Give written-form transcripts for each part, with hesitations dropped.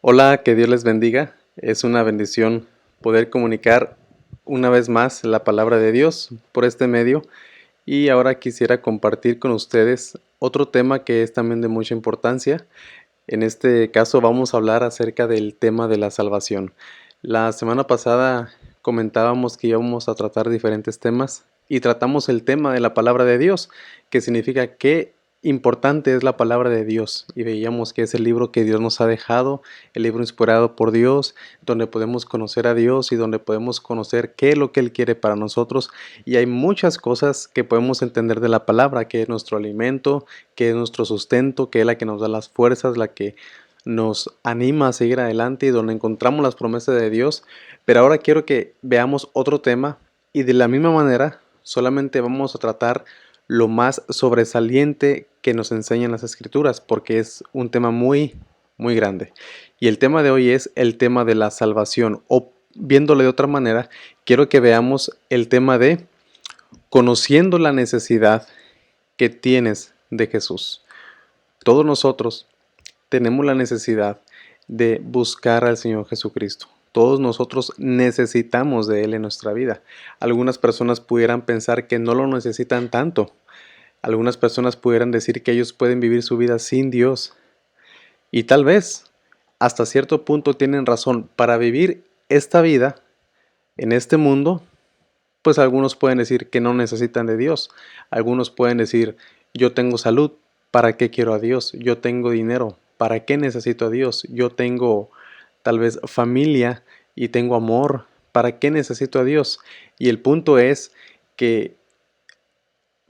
Hola, que Dios les bendiga. Es una bendición poder comunicar una vez más la palabra de Dios por este medio. Y ahora quisiera compartir con ustedes otro tema que es también de mucha importancia. En este caso vamos a hablar acerca del tema de la salvación. La semana pasada comentábamos que íbamos a tratar diferentes temas y tratamos el tema de la palabra de Dios, que significa qué importante es la palabra de Dios. Y veíamos que es el libro que Dios nos ha dejado, el libro inspirado por Dios, donde podemos conocer a Dios y donde podemos conocer qué es lo que Él quiere para nosotros. Y hay muchas cosas que podemos entender de la palabra, que es nuestro alimento, que es nuestro sustento, que es la que nos da las fuerzas, la que nos anima a seguir adelante y donde encontramos las promesas de Dios. Pero ahora quiero que veamos otro tema y de la misma manera solamente vamos a tratar lo más sobresaliente que nos enseñan las escrituras, porque es un tema muy grande. Y el tema de hoy es el tema de la salvación, o viéndolo de otra manera, quiero que veamos el tema de conociendo la necesidad que tienes de Jesús. Todos nosotros tenemos la necesidad de buscar al Señor Jesucristo. Todos nosotros necesitamos de Él en nuestra vida. Algunas personas pudieran pensar que no lo necesitan tanto. Algunas personas pudieran decir que ellos pueden vivir su vida sin Dios. Y tal vez, hasta cierto punto tienen razón. Para vivir esta vida en este mundo, pues algunos pueden decir que no necesitan de Dios. Algunos pueden decir, yo tengo salud, ¿para qué quiero a Dios? Yo tengo dinero, ¿para qué necesito a Dios? Yo tengo tal vez familia y tengo amor, ¿para qué necesito a Dios? Y el punto es que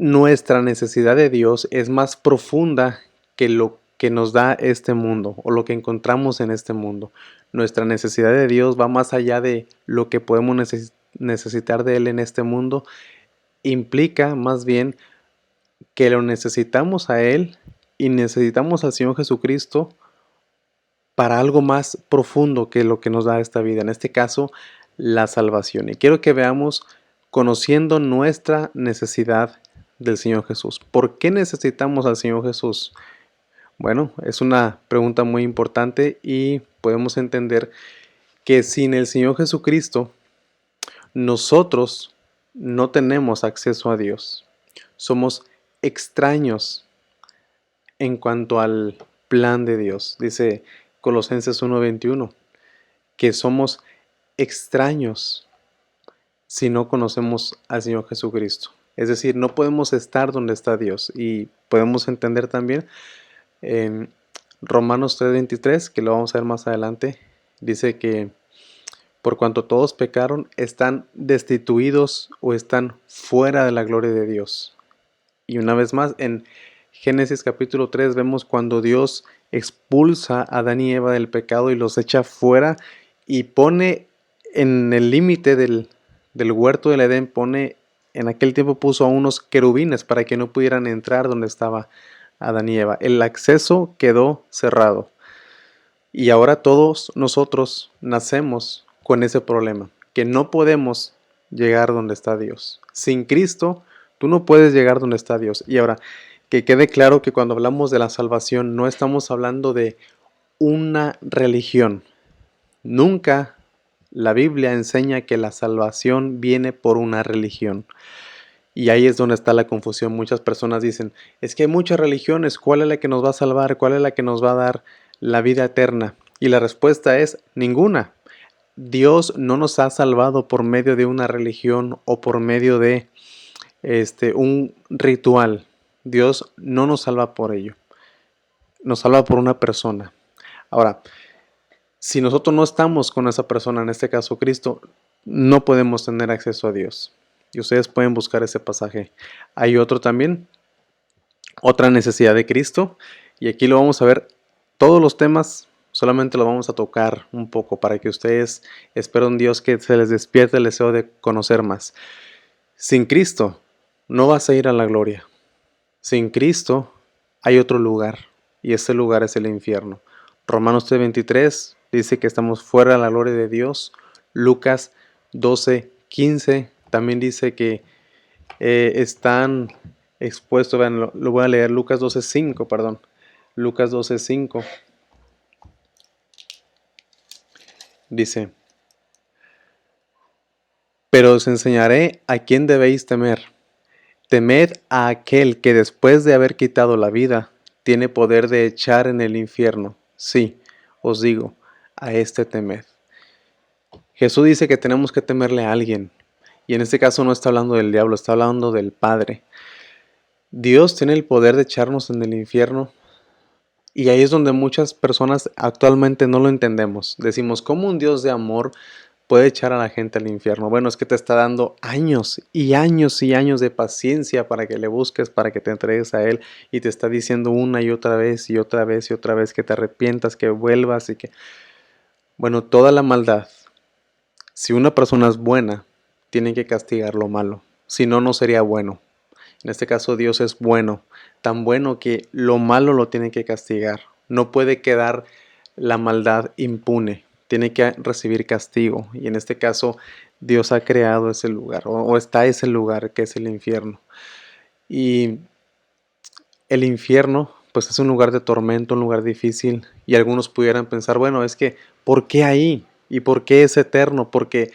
nuestra necesidad de Dios es más profunda que lo que nos da este mundo o lo que encontramos en este mundo. Nuestra necesidad de Dios va más allá de lo que podemos necesitar de Él en este mundo. Implica más bien que lo necesitamos a Él y necesitamos al Señor Jesucristo para algo más profundo que lo que nos da esta vida. En este caso, la salvación. Y quiero que veamos conociendo nuestra necesidad del Señor Jesús. ¿Por qué necesitamos al Señor Jesús? Bueno, es una pregunta muy importante y podemos entender que sin el Señor Jesucristo, nosotros no tenemos acceso a Dios. Somos extraños en cuanto al plan de Dios. Dice Colosenses 1:21, que somos extraños si no conocemos al Señor Jesucristo. Es decir, no podemos estar donde está Dios. Y podemos entender también en Romanos 3:23, que lo vamos a ver más adelante, dice que por cuanto todos pecaron, están destituidos o están fuera de la gloria de Dios. Y una vez más, en Génesis capítulo 3 vemos cuando Dios expulsa a Adán y Eva del pecado y los echa fuera y pone en el límite del huerto del Edén, en aquel tiempo puso a unos querubines para que no pudieran entrar donde estaba Adán y Eva. El acceso quedó cerrado. Y ahora todos nosotros nacemos con ese problema, que no podemos llegar donde está Dios. Sin Cristo, tú no puedes llegar donde está Dios. Y ahora, que quede claro que cuando hablamos de la salvación, no estamos hablando de una religión. Nunca la Biblia enseña que la salvación viene por una religión. Y ahí es donde está la confusión. Muchas personas dicen, es que hay muchas religiones, ¿cuál es la que nos va a salvar? ¿Cuál es la que nos va a dar la vida eterna? Y la respuesta es ninguna. Dios no nos ha salvado por medio de una religión o por medio de un ritual. Dios no nos salva por ello. Nos salva por una persona. Ahora, si nosotros no estamos con esa persona, en este caso Cristo, no podemos tener acceso a Dios. Y ustedes pueden buscar ese pasaje. Hay otro también, otra necesidad de Cristo. Y aquí lo vamos a ver. Todos los temas solamente lo vamos a tocar un poco para que ustedes, espero en Dios que se les despierte el deseo de conocer más. Sin Cristo no vas a ir a la gloria. Sin Cristo hay otro lugar y ese lugar es el infierno. Romanos 3:23 dice que estamos fuera de la gloria de Dios. Lucas 12:15 también dice que están expuestos, vean, lo voy a leer, Lucas 12:5, perdón. Lucas 12:5 Dice, pero os enseñaré a quién debéis temer. Temed a aquel que después de haber quitado la vida, tiene poder de echar en el infierno. Sí, os digo, a este temed. Jesús dice que tenemos que temerle a alguien. Y en este caso no está hablando del diablo, está hablando del Padre. Dios tiene el poder de echarnos en el infierno. Y ahí es donde muchas personas actualmente no lo entendemos. Decimos, ¿cómo un Dios de amor puede echar a la gente al infierno? Bueno, es que te está dando años y años y años de paciencia para que le busques, para que te entregues a Él, y te está diciendo una y otra vez y otra vez y otra vez que te arrepientas, que vuelvas y que... Bueno, toda la maldad, si una persona es buena, tiene que castigar lo malo, si no, no sería bueno. En este caso Dios es bueno, tan bueno que lo malo lo tiene que castigar. No puede quedar la maldad impune, tiene que recibir castigo. Y en este caso Dios ha creado ese lugar, o está ese lugar que es el infierno. Y el infierno pues es un lugar de tormento, un lugar difícil. Y algunos pudieran pensar, bueno, es que ¿por qué ahí? ¿Y por qué es eterno? Porque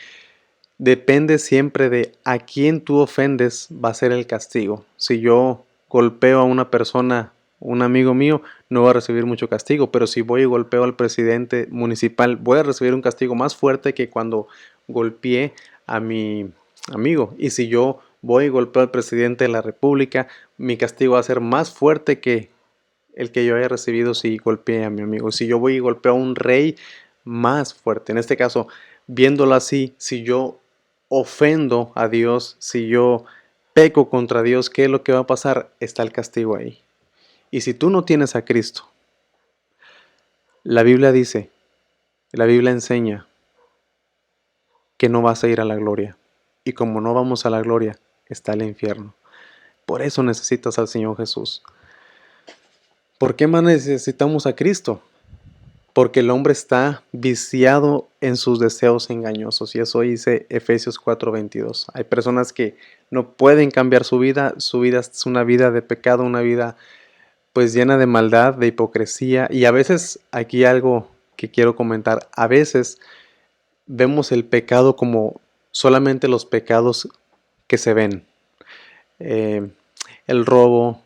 depende siempre de a quién tú ofendes, va a ser el castigo. Si yo golpeo a una persona, un amigo mío, no va a recibir mucho castigo, pero si voy y golpeo al presidente municipal, voy a recibir un castigo más fuerte que cuando golpeé a mi amigo. Y si yo voy y golpeo al presidente de la República, mi castigo va a ser más fuerte que el que yo haya recibido si golpeé a mi amigo. Si yo voy y golpeo a un rey, más fuerte. En este caso, viéndolo así, si yo ofendo a Dios, si yo peco contra Dios, ¿qué es lo que va a pasar? Está el castigo ahí. Y si tú no tienes a Cristo, la Biblia dice, la Biblia enseña que no vas a ir a la gloria. Y como no vamos a la gloria, está el infierno. Por eso necesitas al Señor Jesús. ¿Por qué más necesitamos a Cristo? Porque el hombre está viciado en sus deseos engañosos, y eso dice Efesios 4:22. Hay personas que no pueden cambiar su vida es una vida de pecado, una vida pues llena de maldad, de hipocresía, y a veces, aquí algo que quiero comentar, a veces vemos el pecado como solamente los pecados que se ven. Eh, el robo,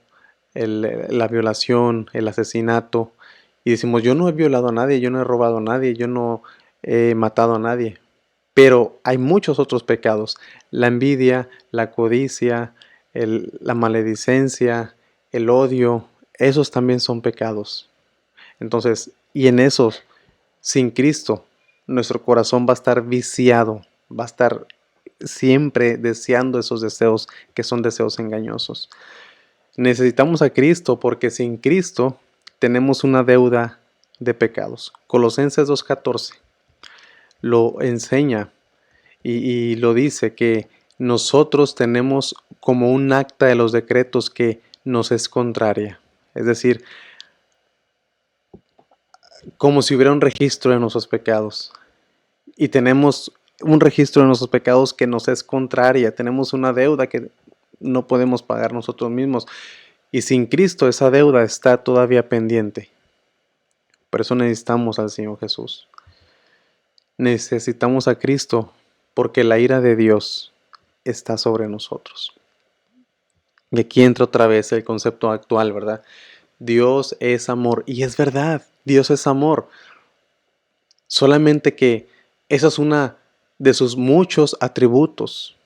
la violación, el asesinato, y decimos, yo no he violado a nadie, yo no he robado a nadie, yo no he matado a nadie. Pero hay muchos otros pecados: la envidia, la codicia, la maledicencia, el odio, esos también son pecados. Entonces, y en esos, sin Cristo, nuestro corazón va a estar viciado, va a estar siempre deseando esos deseos que son deseos engañosos. Necesitamos a Cristo porque sin Cristo tenemos una deuda de pecados. Colosenses 2:14 lo enseña y lo dice, que nosotros tenemos como un acta de los decretos que nos es contraria. Es decir, como si hubiera un registro de nuestros pecados. Y tenemos un registro de nuestros pecados que nos es contraria. Tenemos una deuda que no podemos pagar nosotros mismos. Y sin Cristo esa deuda está todavía pendiente. Por eso necesitamos al Señor Jesús. Necesitamos a Cristo porque la ira de Dios está sobre nosotros. Y aquí entra otra vez el concepto actual, ¿verdad? Dios es amor. Y es verdad, Dios es amor. Solamente que esa es una de sus muchos atributos.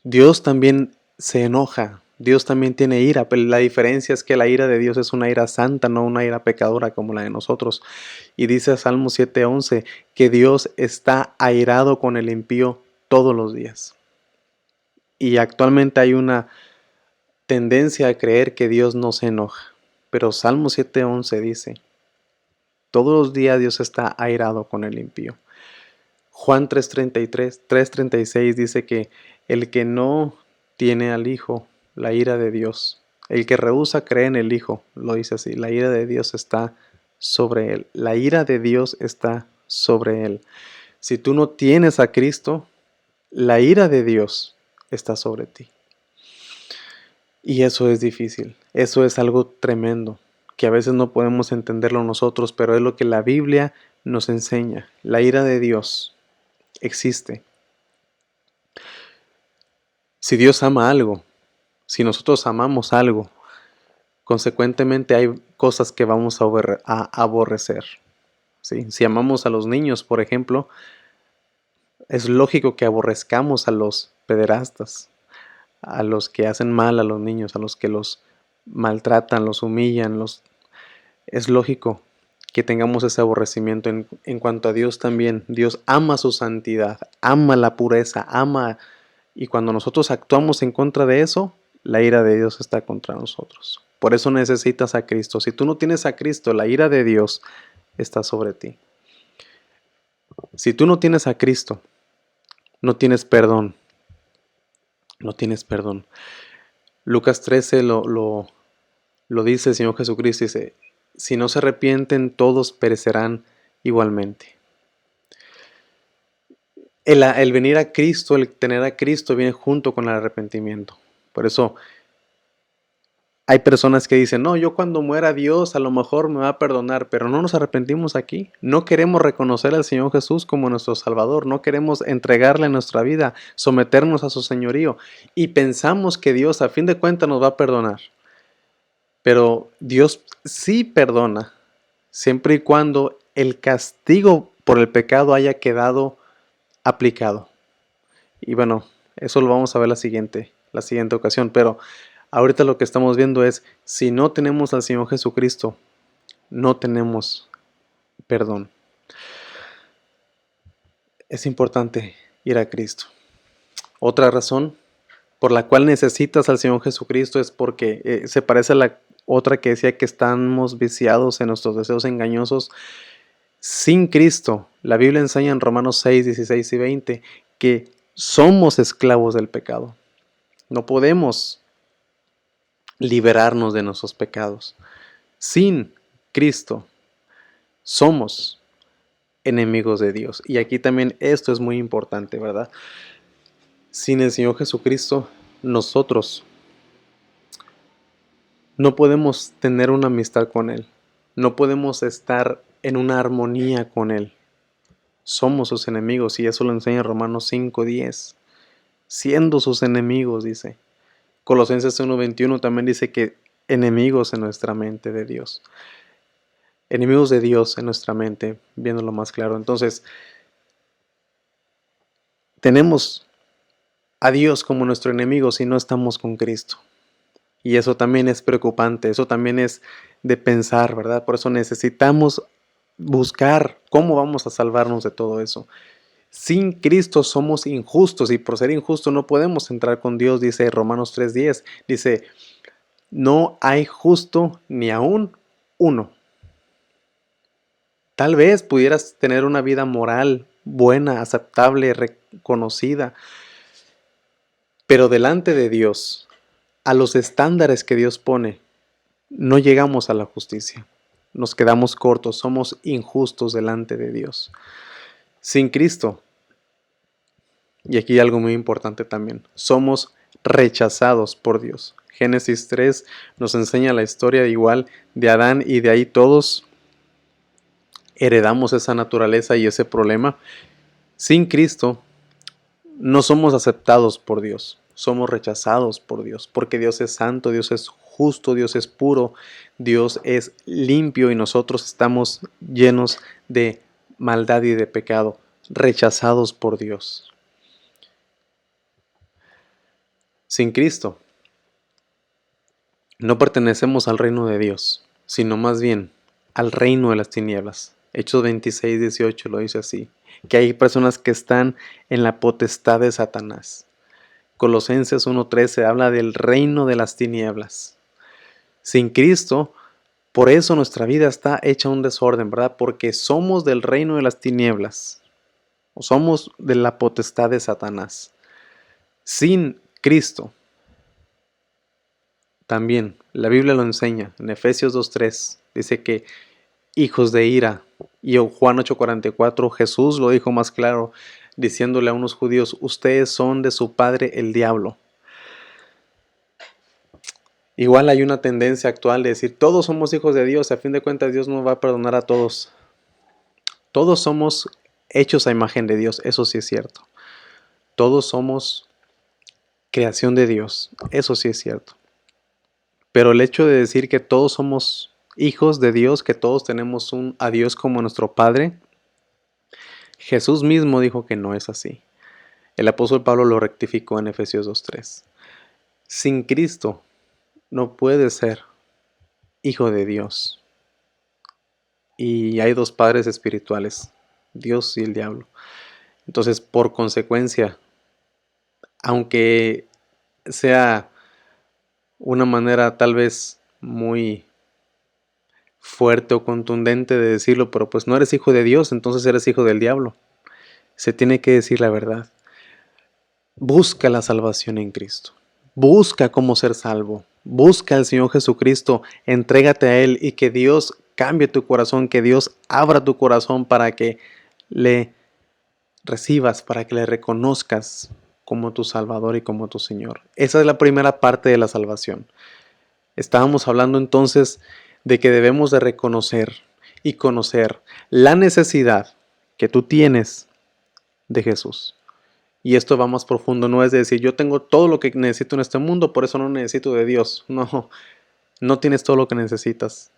Dios también se enoja. Dios también tiene ira, pero la diferencia es que la ira de Dios es una ira santa, no una ira pecadora como la de nosotros. Y dice Salmo 7:11 que Dios está airado con el impío todos los días. Y actualmente hay una tendencia a creer que Dios no se enoja. Pero Salmo 7:11 dice, todos los días Dios está airado con el impío. Juan 3:36 dice que el que no tiene al Hijo, la ira de Dios, el que rehúsa creer en el Hijo, lo dice así, la ira de Dios está sobre él. La ira de Dios está sobre él. Si tú no tienes a Cristo, la ira de Dios está sobre ti. Y eso es difícil, eso es algo tremendo, que a veces no podemos entenderlo nosotros, pero es lo que la Biblia nos enseña. La ira de Dios existe. Si Dios ama algo, si nosotros amamos algo, consecuentemente hay cosas que vamos a aborrecer. ¿Sí? Si amamos a los niños, por ejemplo, es lógico que aborrezcamos a los pederastas, a los que hacen mal a los niños, a los que los maltratan, los humillan. Es lógico que tengamos ese aborrecimiento. En cuanto a Dios también, Dios ama su santidad, ama la pureza, ama, y cuando nosotros actuamos en contra de eso, la ira de Dios está contra nosotros. Por eso necesitas a Cristo. Si tú no tienes a Cristo, la ira de Dios está sobre ti. Si tú no tienes a Cristo, no tienes perdón. No tienes perdón. Lucas 13 lo dice el Señor Jesucristo. Dice, si no se arrepienten, todos perecerán igualmente. El venir a Cristo, el tener a Cristo viene junto con el arrepentimiento. Por eso hay personas que dicen, no, yo cuando muera Dios a lo mejor me va a perdonar, pero no nos arrepentimos aquí. No queremos reconocer al Señor Jesús como nuestro Salvador, no queremos entregarle nuestra vida, someternos a su señorío y pensamos que Dios a fin de cuentas nos va a perdonar. Pero Dios sí perdona, siempre y cuando el castigo por el pecado haya quedado aplicado. Y bueno, eso lo vamos a ver la siguiente ocasión, pero ahorita lo que estamos viendo es, si no tenemos al Señor Jesucristo, no tenemos perdón. Es importante ir a Cristo. Otra razón por la cual necesitas al Señor Jesucristo es porque se parece a la otra que decía que estamos viciados en nuestros deseos engañosos. Sin Cristo, la Biblia enseña en Romanos 6, 16 y 20 que somos esclavos del pecado. No podemos liberarnos de nuestros pecados. Sin Cristo somos enemigos de Dios. Y aquí también esto es muy importante, ¿verdad? Sin el Señor Jesucristo, nosotros no podemos tener una amistad con Él. No podemos estar en una armonía con Él. Somos sus enemigos y eso lo enseña Romanos 5:10. Siendo sus enemigos, dice. Colosenses 1:21 también dice que enemigos en nuestra mente de Dios. Enemigos de Dios en nuestra mente, viéndolo más claro. Entonces, tenemos a Dios como nuestro enemigo si no estamos con Cristo. Y eso también es preocupante, eso también es de pensar, ¿verdad? Por eso necesitamos buscar cómo vamos a salvarnos de todo eso. Sin Cristo somos injustos y por ser injustos no podemos entrar con Dios, dice Romanos 3:10. Dice, no hay justo ni aún uno. Tal vez pudieras tener una vida moral buena, aceptable, reconocida, pero delante de Dios, a los estándares que Dios pone, no llegamos a la justicia. Nos quedamos cortos, somos injustos delante de Dios. Sin Cristo, y aquí hay algo muy importante también, somos rechazados por Dios. Génesis 3 nos enseña la historia igual de Adán y de ahí todos heredamos esa naturaleza y ese problema. Sin Cristo no somos aceptados por Dios, somos rechazados por Dios, porque Dios es santo, Dios es justo, Dios es puro, Dios es limpio y nosotros estamos llenos de maldad y de pecado, rechazados por Dios. Sin Cristo no pertenecemos al reino de Dios, sino más bien al reino de las tinieblas. Hechos 26:18 lo dice así, que hay personas que están en la potestad de Satanás. Colosenses 1:13 habla del reino de las tinieblas. Sin Cristo, por eso nuestra vida está hecha un desorden, ¿verdad? Porque somos del reino de las tinieblas, o somos de la potestad de Satanás. Sin Cristo, también la Biblia lo enseña, en Efesios 2:3, dice que hijos de ira, y en Juan 8:44 Jesús lo dijo más claro, diciéndole a unos judíos, ustedes son de su padre el diablo. Igual hay una tendencia actual de decir, todos somos hijos de Dios, a fin de cuentas Dios no va a perdonar a todos. Todos somos hechos a imagen de Dios, eso sí es cierto. Todos somos creación de Dios, eso sí es cierto. Pero el hecho de decir que todos somos hijos de Dios, que todos tenemos a Dios como nuestro Padre, Jesús mismo dijo que no es así. El apóstol Pablo lo rectificó en Efesios 2:3. Sin Cristo no puedes ser hijo de Dios. Y hay dos padres espirituales, Dios y el diablo. Entonces, por consecuencia, aunque sea una manera tal vez muy fuerte o contundente de decirlo, pero pues no eres hijo de Dios, entonces eres hijo del diablo. Se tiene que decir la verdad. Busca la salvación en Cristo. Busca cómo ser salvo. Busca al Señor Jesucristo. Entrégate a Él y que Dios cambie tu corazón, que Dios abra tu corazón para que le recibas, para que le reconozcas como tu Salvador y como tu Señor. Esa es la primera parte de la salvación. Estábamos hablando entonces de que debemos de reconocer y conocer la necesidad que tú tienes de Jesús. Y esto va más profundo, no es de decir yo tengo todo lo que necesito en este mundo, por eso no necesito de Dios. No, no tienes todo lo que necesitas.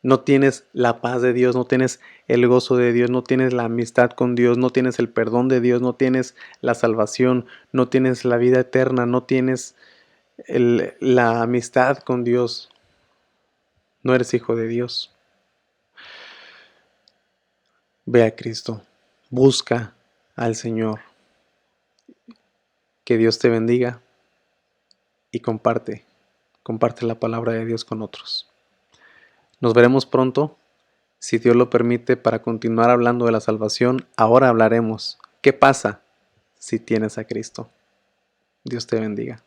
No tienes la paz de Dios, no tienes el gozo de Dios, no tienes la amistad con Dios, no tienes el perdón de Dios, no tienes la salvación, no tienes la vida eterna, no tienes la amistad con Dios. No eres hijo de Dios. Ve a Cristo, busca al Señor. Que Dios te bendiga y comparte la palabra de Dios con otros. Nos veremos pronto, si Dios lo permite, para continuar hablando de la salvación. Ahora hablaremos, ¿qué pasa si tienes a Cristo? Dios te bendiga.